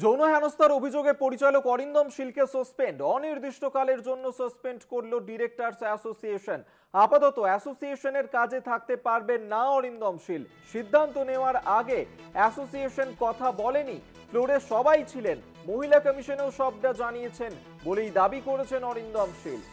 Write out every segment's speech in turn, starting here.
যৌন হেনস্থার অভিযোগে পরিচালক অরিন্দম শীলকে সাসপেন্ড, অনির্দিষ্টকালের জন্য সাসপেন্ড করল ডিরেক্টরস অ্যাসোসিয়েশন। আপাতত অ্যাসোসিয়েশনের কাজে থাকতে পারবেন না অরিন্দম শীল। সিদ্ধান্ত নেওয়ার আগে অ্যাসোসিয়েশন কথা বলেনি, ফ্লোরে সবাই ছিলেন, মহিলা কমিশনেও সবটা জানিয়েছেন বলেই দাবি করেছেন অরিন্দম শীল।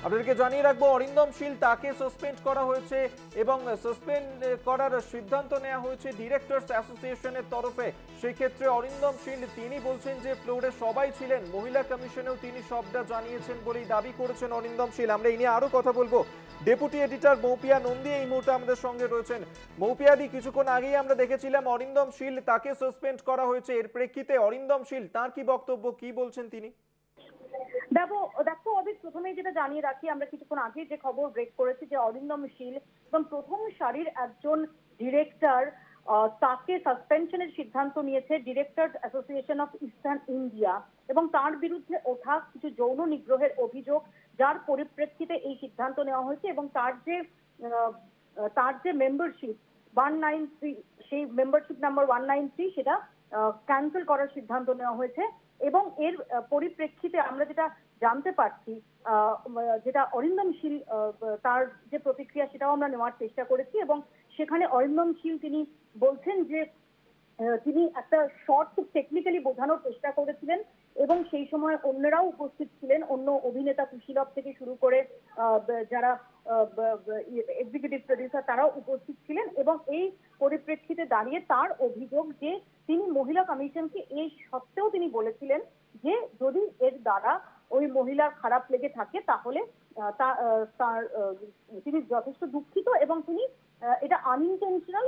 আপনাদেরকে জানিয়ে রাখবো, অরিন্দম শীল তাকে সাসপেন্ড করা হয়েছে এবং সাসপেন্ড করার সিদ্ধান্ত নেওয়া হয়েছে ডিরেক্টরস অ্যাসোসিয়েশনের তরফে। সেক্ষেত্রে অরিন্দম শীল তিনি বলছেন যে ফ্লোরে সবাই ছিলেন, মহিলা কমিশনেও তিনি সবটা জানিয়েছেন বলেই দাবি করেছেন অরিন্দম শীল। আমরা এই নিয়ে আরো কথা বলবো। ডেপুটি এডিটর মৌপিয়া নন্দী এই মুহূর্তে আমাদের সঙ্গে রয়েছেন। মৌপিয়াদি, কিছুক্ষণ আগেই আমরা দেখেছিলাম অরিন্দম শীল তাকে সাসপেন্ড করা হয়েছে, এর প্রেক্ষিতে অরিন্দম শীল তার কি বক্তব্য, কি বলছেন তিনি? দেখো অভিক, প্রথমেই যেটা জানিয়ে রাখি, আমরা কিছুক্ষণ আগে যে খবর ব্রেক করেছি যে অরিন্দম শীল এবং প্রথম সারির একজন ডিরেক্টর তাকে সাসপেনশনের সিদ্ধান্ত নিয়েছে directors association of eastern India এবং তার বিরুদ্ধে ওঠা কিছু যৌন নিগ্রহের অভিযোগ, যার পরিপ্রেক্ষিতে এই সিদ্ধান্ত নেওয়া হয়েছে এবং তার যে মেম্বারশিপ 193, সেই মেম্বারশিপ নাম্বার 193 সেটা ক্যান্সেল করার সিদ্ধান্ত নেওয়া হয়েছে। এবং এর পরিপ্রেক্ষিতে আমরা যেটা জানতে পারছি, যেটা অরিন্দম শীল তার যে প্রতিক্রিয়া সেটাও আমরা নেওয়ার চেষ্টা করেছি এবং সেখানে অরিন্দম শীল তিনি বলছেন যে তিনি একটা শর্ট খুব টেকনিক্যালি বোঝানোর চেষ্টা করেছিলেন এবং সেই সময় অন্যরাও উপস্থিত ছিলেন, অন্য অভিনেতা কুশীলভ থেকে শুরু করে যারা এক্সিকিউটিভ প্রডিউসার তারাও উপস্থিত ছিলেন এবং এই পরিপ্রেক্ষিতে দাঁড়িয়ে তার অভিযোগ যে তিনি মহিলা কমিশনকে এই সত্ত্বেও তিনি বলেছিলেন যে যদি এর দ্বারা ওই মহিলার খারাপ লেগে থাকে তাহলে তিনি যথেষ্ট দুঃখিত এবং তিনি এটা আনইনটেনশনাল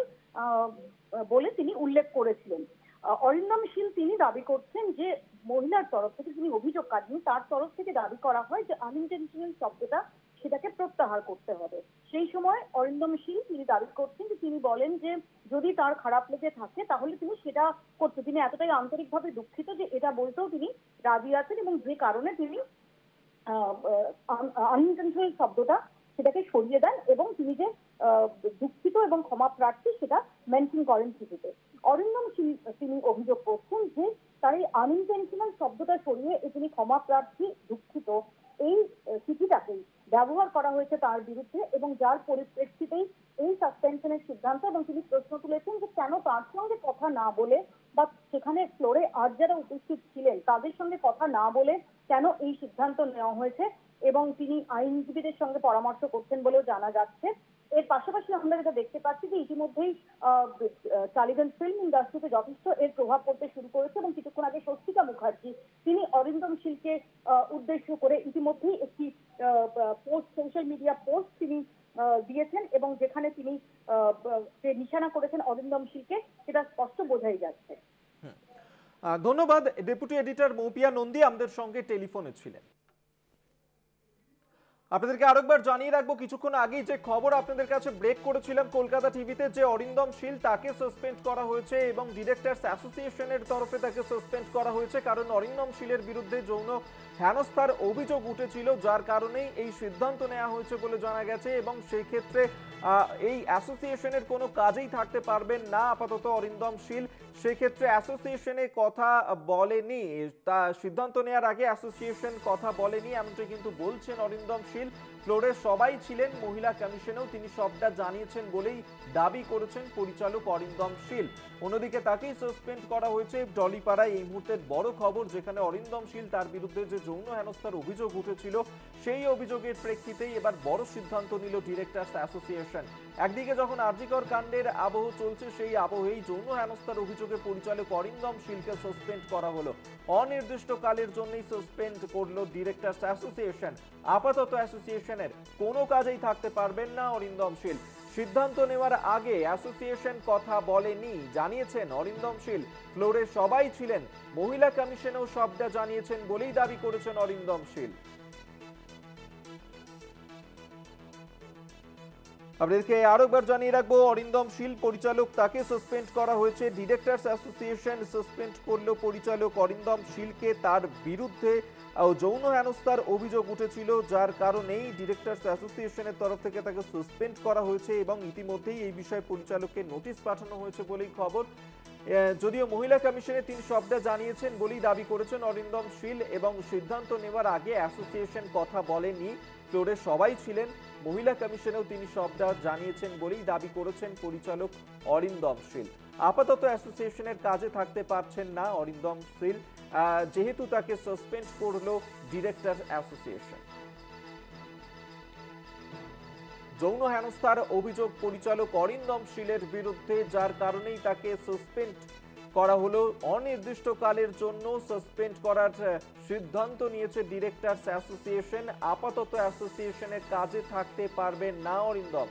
বলে তিনি উল্লেখ করেছিলেন। অরিন্দম শীল তিনি দাবি করছেন যে মহিলার তরফ থেকে তিনি অভিযোগকারী, তার তরফ থেকে দাবি করা হয় যে আনইনটেনশনাল শব্দটা সেটাকে প্রত্যাহার করতে হবে। সেই সময় অরিন্দম শীল তিনি দাবি করছেন যে তিনি বলেন যে যদি তার খারাপ লেগে থাকে তাহলে তিনি সেটা করতে, তিনি এতটাই আন্তরিকভাবে দুঃখিত যে এটা বলতেও তিনি রাজি আছেন এবং যে কারণে তিনি আনইনটেনশনাল শব্দটা সেটাকে সরিয়ে দেন এবং তিনি যে দুঃখিত এবং ক্ষমা প্রার্থী সেটা মেনশন করেন চিঠিতে। অরিন্দম শীল তিনি অভিযোগ করছেন যে তার এই আনইনটেনশনাল শব্দটা সরিয়ে তিনি ক্ষমা প্রার্থী, দুঃখিত এই চিঠিটাকেই ব্যবহার করা হয়েছে তার বিরুদ্ধে এবং যার পরিপ্রেক্ষিতেই এই সাসপেনশনের সিদ্ধান্ত। এবং তিনি প্রশ্ন তুলেছেন যে কেন তার সঙ্গে কথা না বলে বা সেখানে ফ্লোরে আর যারা উপস্থিত ছিলেন তাদের সঙ্গে কথা না বলে কেন এই সিদ্ধান্ত নেওয়া হয়েছে এবং তিনি আইনজীবীদের সঙ্গে পরামর্শ করছেন বলেও জানা যাচ্ছে। এর পাশাপাশি আমরা যেটা দেখতে পাচ্ছি যে ইতিমধ্যেই টালিগঞ্জ ফিল্ম ইন্ডাস্ট্রিতে যথেষ্ট এর প্রভাব পড়তে শুরু করেছে এবং কিছুক্ষণ আগে স্বস্তিকা মুখার্জি তিনি অরিন্দম শীলকে উদ্দেশ্য করে ইতিমধ্যেই একটি পোস্ট, সোশ্যাল মিডিয়া পোস্ট তিনি দিয়েছেন এবং যেখানে তিনি যে নিশানা করেছেন অরিন্দম শীলকে সেটা স্পষ্ট বোঝাই যাচ্ছে। ধন্যবাদ। ডেপুটি এডিটর মৌপিয়া নন্দী আমাদের সঙ্গে টেলিফোনে ছিলেন। আপনাদেরকে আরেকবার জানিয়ে রাখবো, কিছুক্ষণ আগেই যে খবর আপনাদের কাছে ব্রেক করেছিলাম কলকাতা টিভিতে, যে অরিন্দম শীল তাকে সাসপেন্ড করা হয়েছে এবং ডিরেক্টরস অ্যাসোসিয়েশনের তরফে তাকে সাসপেন্ড করা হয়েছে কারণ অরিন্দম শীলের বিরুদ্ধে যৌন হেনস্থার অভিযোগ উঠেছিল, যার কারণেই এই সিদ্ধান্ত নেওয়া হয়েছে বলে জানা গেছে এবং সেই ক্ষেত্রে এই অ্যাসোসিয়েশনের কোনো কাজেই থাকতে পারবেন না আপাতত অরিন্দম শীল। সেক্ষেত্রে অ্যাসোসিয়েশনে কথা বলেনি, তা সিদ্ধান্ত নেওয়ার আগে অ্যাসোসিয়েশন কথা বলেনি এমনটাই কিন্তু বলছেন অরিন্দম শীল। ফ্লোরে সবাই ছিলেন, মহিলা কমিশনেও তিনি সবটা জানিয়েছেন বলেই দাবি করেছেন পরিচালক অরিন্দম শীল। অন্যদিকে তাকেই সাসপেন্ড করা হয়েছে। টলিপাড়ায় এই মুহূর্তের বড় খবর, যেখানে অরিন্দম শীল তার বিরুদ্ধে যে যৌন হেনস্থার অভিযোগ উঠেছিল সেই অভিযোগের প্রেক্ষিতেই এবার বড় সিদ্ধান্ত নিল ডিরেক্টরস অ্যাসোসিয়েশন। একদিকে যখন আরজিকর কাণ্ডের আবহ চলছে, সেই আবহেই যৌন হেনস্থার অভিযোগে পরিচালক অরিন্দম শীলকে সাসপেন্ড করা হলো। অনির্দিষ্টকালের জন্যই সাসপেন্ড করলো ডিরেক্টরস অ্যাসোসিয়েশন। আপাতত অ্যাসোসিয়েশনের কোনো কাজেই থাকতে পারবেন না অরিন্দম শীল। সিদ্ধান্ত নেওয়ার আগে অ্যাসোসিয়েশন কথা বলেনি জানিয়েছেন অরিন্দম শীল। ফ্লোরে সবাই ছিলেন, মহিলা কমিশনেও সবটা জানিয়েছেন বলেই দাবি করেছেন অরিন্দম শীল। আপনাদেরকে আরো একবার জানিয়ে রাখবো, অরিন্দম শীল পরিচালক তাকে সাসপেন্ড করা হয়েছে। ডিরেক্টরস অ্যাসোসিয়েশন সাসপেন্ড করলো পরিচালক অরিন্দম শীলকে। তার বিরুদ্ধে যৌন হেনস্থার অভিযোগ উঠেছিল, যার কারণেই ডিরেক্টরস অ্যাসোসিয়েশনের তরফ থেকে তাকে সাসপেন্ড করা হয়েছে এবং ইতিমধ্যেই এই বিষয়ে পরিচালককে নোটিশ পাঠানো হয়েছে বলেই খবর। যদিও মহিলা কমিশনে তিনি সবটা জানিয়েছেন বলেই দাবি করেছেন অরিন্দম শীল, এবং সিদ্ধান্ত নেওয়ার আগে অ্যাসোসিয়েশন কথা বলেনি, ফ্লোরে সবাই ছিলেন। মহিলা কমিশনেও তিনি সবটা জানিয়েছেন বলেই দাবি করেছেন পরিচালক অরিন্দম শীল। আপাতত অ্যাসোসিয়েশনের কাজে থাকতে পারছেন না অরিন্দম শীল, যেহেতু তাকে সাসপেন্ড করলো ডিরেক্টর অ্যাসোসিয়েশন। যৌন হেনস্থার অভিযোগ পরিচালক অরিন্দম শীলের বিরুদ্ধে, যার কারণেই তাকে সাসপেন্ড করা হলো। অনির্দিষ্টকালের জন্য সাসপেন্ড করার সিদ্ধান্ত নিয়েছে ডিরেক্টরস অ্যাসোসিয়েশন। আপাতত অ্যাসোসিয়েশনের কাজে থাকতে পারবেন না অরিন্দম।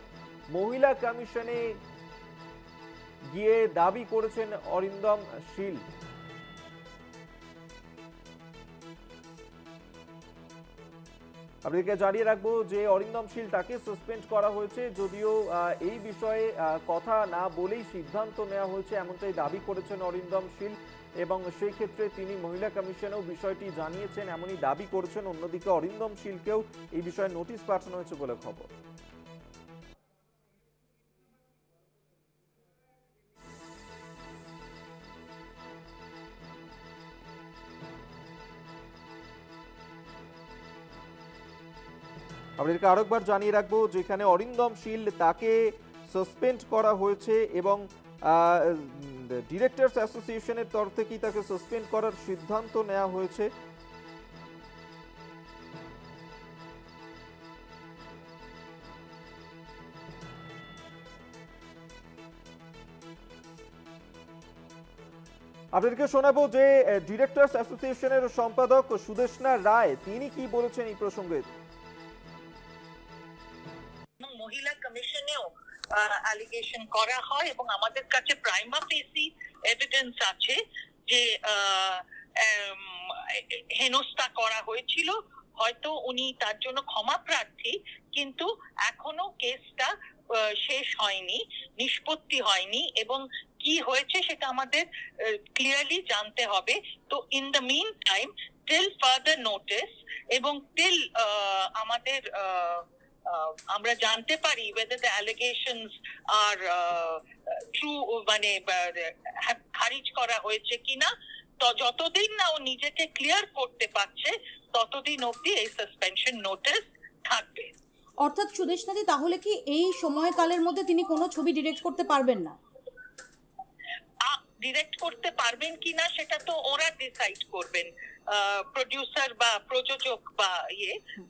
মহিলা কমিশনে গিয়ে দাবি করেছেন অরিন্দম শীল। আপনাদেরকে জানিয়ে রাখবো যে অরিন্দম শীল তাকে সাসপেন্ড করা হয়েছে, যদিও এই বিষয়ে কথা না বলেই সিদ্ধান্ত নেওয়া হয়েছে এমনটাই দাবি করেছেন অরিন্দম শীল, এবং সেই ক্ষেত্রে তিনি মহিলা কমিশনেও বিষয়টি জানিয়েছেন এমনই দাবি করেছেন। অন্যদিকে অরিন্দম শীলকেও এই বিষয়ে নোটিশ পাঠানো হয়েছে বলে খবর। আপনাদেরকে আরেকবার জানিয়ে রাখবো, যেখানে অরিন্দম শীল তাকে সাসপেন্ড করা হয়েছে এবং ডিরেক্টরস অ্যাসোসিয়েশনের তরফ থেকেই তাকে সাসপেন্ড করার সিদ্ধান্ত নেওয়া হয়েছে। আপনাদেরকে শোনাবো যে ডিরেক্টরস অ্যাসোসিয়েশনের সম্পাদক সুদেষ্ণা রায় তিনি কি বলেছেন এই প্রসঙ্গে। মহিলা কমিশনেও অ্যালিগেশন করা হয় এবং আমাদের কাছে প্রাইমা ফেসি এভিডেন্স আছে যে হেনস্থা করা হয়েছিল। হয়তো উনি তার জন্য ক্ষমা প্রার্থী, কিন্তু এখনো কেসটা শেষ হয়নি, নিষ্পত্তি হয়নি, এবং কি হয়েছে সেটা আমাদের ক্লিয়ারলি জানতে হবে। তো in the mean time, till further notice এবং টিল আমাদের আমরা জানতে পারি whether the allegations are true, মানে খারিজ করা হয়েছে কিনা, তো যতদিন না ও নিজেকে ক্লিয়ার করতে পারছে ততদিন অবধি এই সাসপেনশন নোটিস থাকবে। অর্থাৎ সুদেষ্ণাদি, তাহলে কি এই সময়কালের মধ্যে তিনি কোনো ছবি ডিরেক্ট করতে পারবেন না? ডিরেক্ট করতে পারবেন কিনা সেটা তো ওরা ডিসাইড করবেন, প্রোডিউসার বা প্রযোজক বা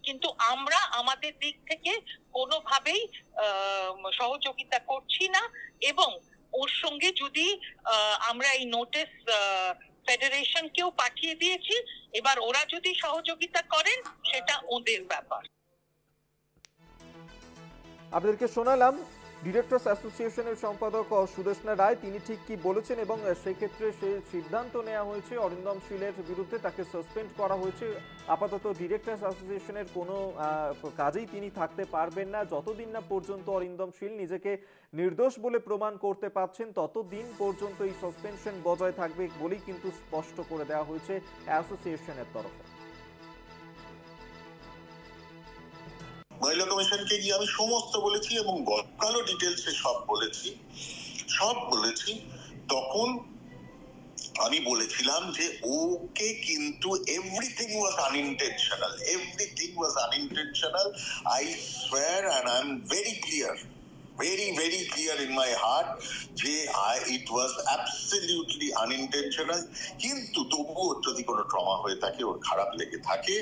কিন্তু আমরা আমাদের দিক থেকে কোনোভাবেই সহযোগিতা করছি না। এবং ওর সঙ্গে যদি আমরা এই নোটিস ফেডারেশনকেও পাঠিয়ে দিয়েছি, এবার ওরা যদি সহযোগিতা করেন সেটা ওদের ব্যাপার। আপনাদেরকে শোনালাম ডিরেক্টরস অ্যাসোসিয়েশনের সম্পাদক সুদেষ্ণা রায় তিনি ঠিক কি বলেছেন, এবং সেই ক্ষেত্রে সে সিদ্ধান্ত নেওয়া হয়েছে অরিন্দম শীলের বিরুদ্ধে, তাকে সাসপেন্ড করা হয়েছে। আপাতত ডিরেক্টরস অ্যাসোসিয়েশনের কোনো কাজেই তিনি থাকতে পারবেন না যতদিন না পর্যন্ত অরিন্দম শীল নিজেকে নির্দোষ বলে প্রমাণ করতে পারছেন, ততদিন পর্যন্ত এই সাসপেনশন বজায় থাকবে বলেই কিন্তু স্পষ্ট করে দেওয়া হয়েছে অ্যাসোসিয়েশনের তরফে। মহিলা কমিশনকে গিয়ে আমি সমস্ত বলেছি এবং গতকালও ডিটেলসে সব বলেছি। তখন আমি বলেছিলাম যে ওকে কিন্তু everything was unintentional. I swear and I am very clear, very clear in my heart যে it was absolutely unintentional। কিন্তু তবুও যদি কোনো ট্রমা হয়ে থাকে, ওর খারাপ লেগে থাকে,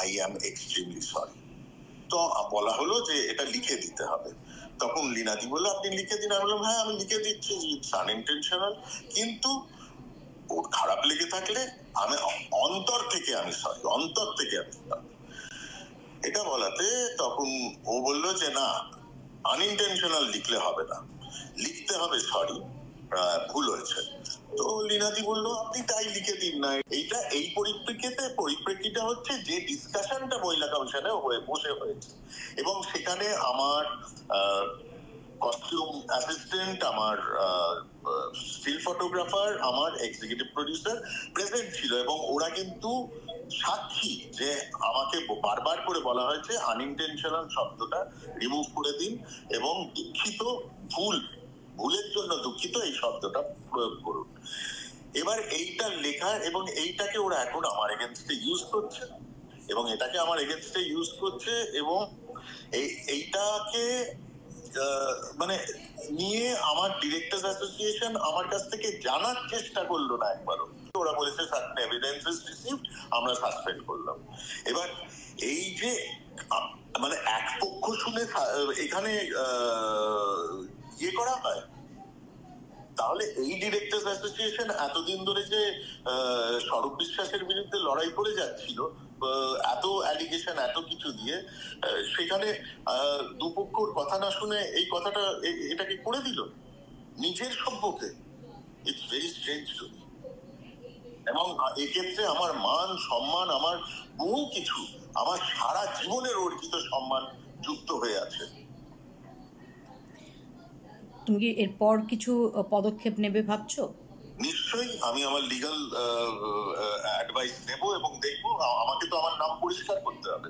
I am extremely sorry। তো বলা হলো যে এটা লিখে দিতে হবে। তখন লীনাদি বললো আপনি লিখে দিন। আমি বললাম হ্যাঁ আমি লিখে দিচ্ছি, ইটস আনইনটেনশনাল, কিন্তু ওর খারাপ লেগে থাকলে আমি অন্তর থেকে সরি। এটা বলাতে তখন ও বললো যে না, আনইনটেনশনাল লিখলে হবে না, লিখতে হবে সরি, ভুল হয়েছে। তো লীনাদি বললো আপনি তাই লিখে দিন না। এইটা এই পরিপ্রেক্ষিতে হচ্ছে যে ডিসকাশনটা মহিলা কমিশনে বসে হয়েছে, এবং সেখানে আমার কস্টিউম অ্যাসিস্ট্যান্ট, আমার স্টিল ফটোগ্রাফার, আমার এক্সিকিউটিভ প্রডিউসার প্রেজেন্ট ছিল, এবং ওরা কিন্তু সাক্ষী যে আমাকে বারবার করে বলা হয়েছে আনইনটেনশনাল শব্দটা রিমুভ করে দিন এবং দুঃখিত, ভুলের জন্য দুঃখিত এই শব্দটা প্রয়োগ করুন। এবার এইটা লেখা এবং এইটাকে ওরা এখন আমার এগেনস্টে ইউজ করছে, এবং এটাকে আমার এগেনস্টে ইউজ করছে, এবং এইটাকে মানে নিয়ে আমার ডিরেক্টরস অ্যাসোসিয়েশন আমার কাছ থেকে জানার চেষ্টা করলো না একবারও। ওরা বলেছে সার্টেন এভিডেন্সেস রিসিভড, আমরা সাসপেন্ড করলাম। এবার এই যে মানে এক পক্ষ শুনে এখানে ইয়ে করা হয়, তাহলে এই ডিরেক্টরস অ্যাসোসিয়েশন এতদিন ধরে যে স্বরূপ বিশ্বাসের বিরুদ্ধে লড়াই করে যাচ্ছিল এত অ্যালিগেশন এত কিছু দিয়ে, সেখানে দুপক্ষর কথা না শুনে এই কথাটা এটাকে করে দিল নিজের সভ্যকে। It's very strange to me. এবং এক্ষেত্রে আমার মান সম্মান, আমার বহু কিছু, আমার সারা জীবনের অর্জিত সম্মান যুক্ত হয়ে আছে। তুমি কি এরপর কিছু পদক্ষেপ নেবে ভাবছো? নিশ্চয়ই আমি আমার লিগ্যাল অ্যাডভাইস নেব এবং দেখবো। আমাকে তো আমার নাম পরিষ্কার করতে হবে।